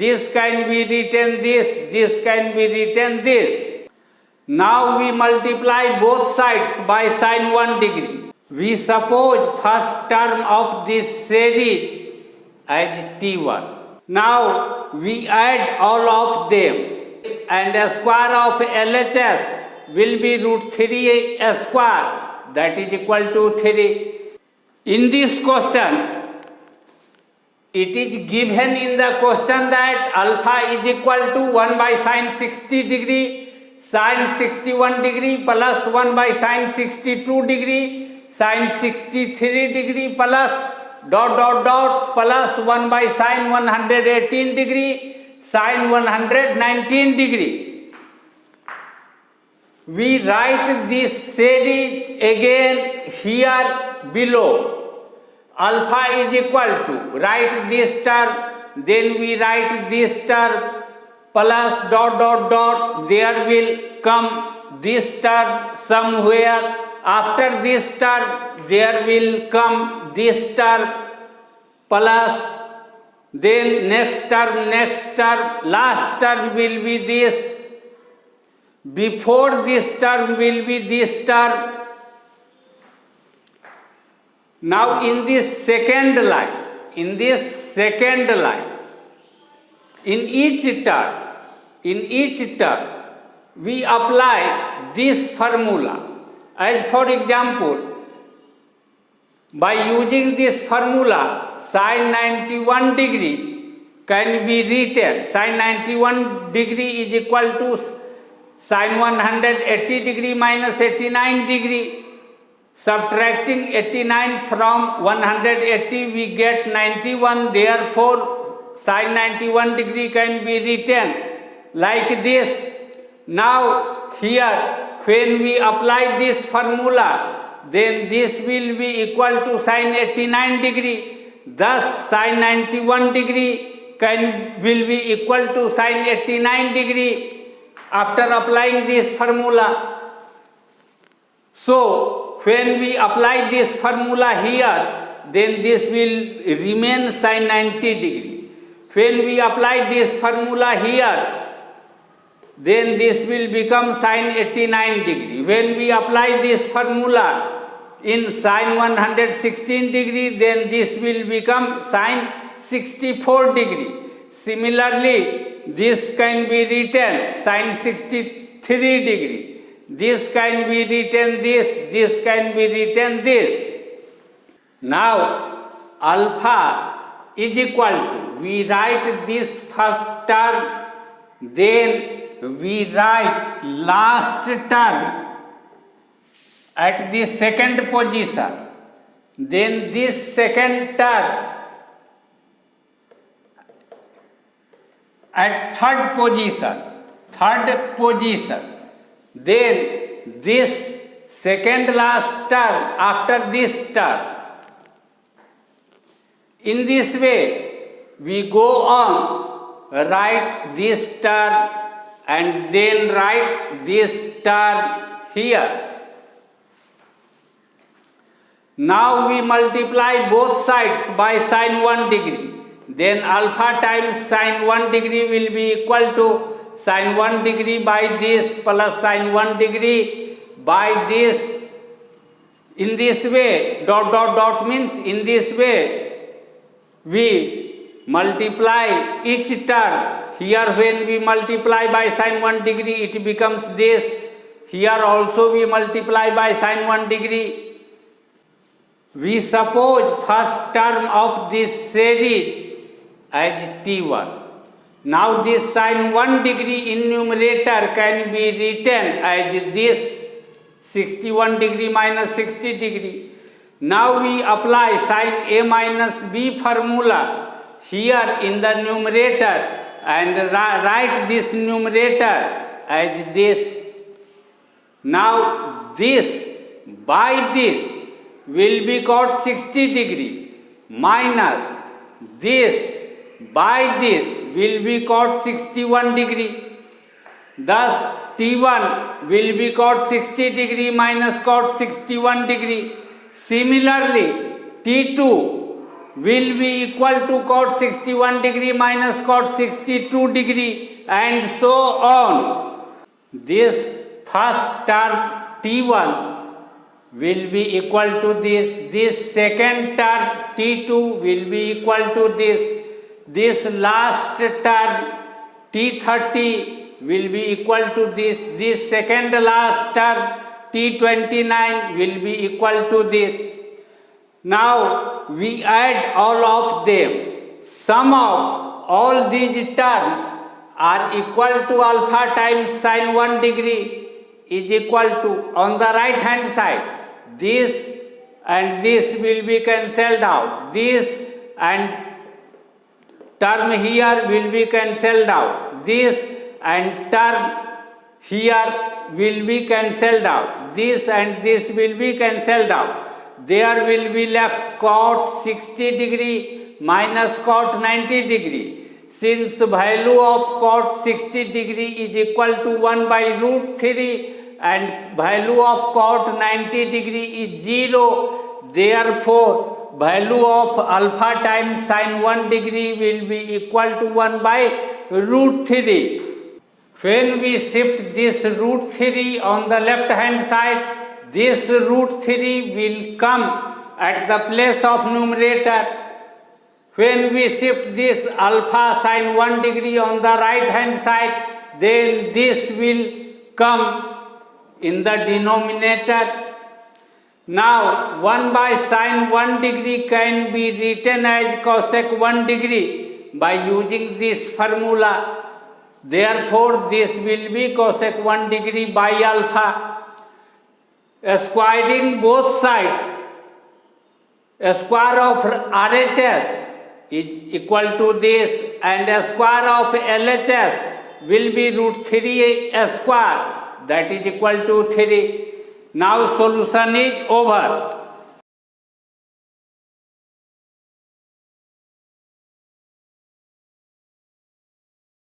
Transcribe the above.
this can be written this can be written this. Now we multiply both sides by sine 1 degree. We suppose first term of this series as T1. Now we add all of them, and a square of LHS will be root 3 square, that is equal to 3. In this question, it is given in the question that alpha is equal to 1 by sine 60 degree, sine 61 degree plus 1 by sine 62 degree, sine 63 degree plus plus 1 by sine 118 degree, sine 119 degree. We write this series again here below. Alpha is equal to, write this term, then we write this term plus there will come this term somewhere. After this term there will come this term plus then next term, last term will be this. Before this term will be this term. Now in this second line, in each term, we apply this formula. As for example, by using this formula, sine 91 degree can be written. Sine 91 degree is equal to sine 180 degree minus 89 degree. Subtracting 89 from 180, we get 91. Therefore, sine 91 degree can be written like this. Now, here, when we apply this formula, then this will be equal to sine 89 degree. Thus, sine 91 degree will be equal to sine 89 degree after applying this formula. So, when we apply this formula here, then this will remain sine 90 degree. When we apply this formula here, then this will become sine 89 degree. When we apply this formula in sine 116 degree, then this will become sine 64 degree. Similarly, this can be written sine 63 degree. This can be written this can be written this. Now, alpha is equal to, we write this first term, then we write last term at the second position, then this second term at third position, then this second last term after this term. In this way, we go on, write this term and then write this term here. Now we multiply both sides by sine 1 degree. Then alpha times sine 1 degree will be equal to sine 1 degree by this plus sine 1 degree by this. In this way, means in this way, we multiply each term. Here when we multiply by sine 1 degree, it becomes this. Here also we multiply by sine 1 degree. We suppose first term of this series as T1. Now this sine 1 degree in numerator can be written as this 61 degree minus 60 degree. Now we apply sine A minus B formula here in the numerator and write this numerator as this. Now this by this will be called 60 degree minus this by this will be called 61 degree. Thus T1 will be called 60 degree minus called 61 degree. Similarly, T2 will be equal to cot 61 degree minus cot 62 degree and so on. This first term T1 will be equal to this second term T2 will be equal to this last term T30 will be equal to this second last term T29 will be equal to this. Now we add all of them. Sum of all these terms are equal to alpha times sine 1 degree is equal to, on the right hand side, this and this will be cancelled out. This and term here will be cancelled out. This and term here will be cancelled out. This and this will be cancelled out. There will be left cot 60 degree minus cot 90 degree. Since value of cot 60 degree is equal to 1 by root 3 and value of cot 90 degree is 0, therefore value of alpha times sine 1 degree will be equal to 1 by root 3. When we shift this root 3 on the left hand side, this root 3 will come at the place of numerator. When we shift this alpha sine 1 degree on the right hand side, then this will come in the denominator. Now 1 by sine 1 degree can be written as cosec 1 degree by using this formula. Therefore this will be cosec 1 degree by alpha. Squaring both sides, square of RHS is equal to this and square of LHS will be root 3 square, that is equal to 3. Now solution is over.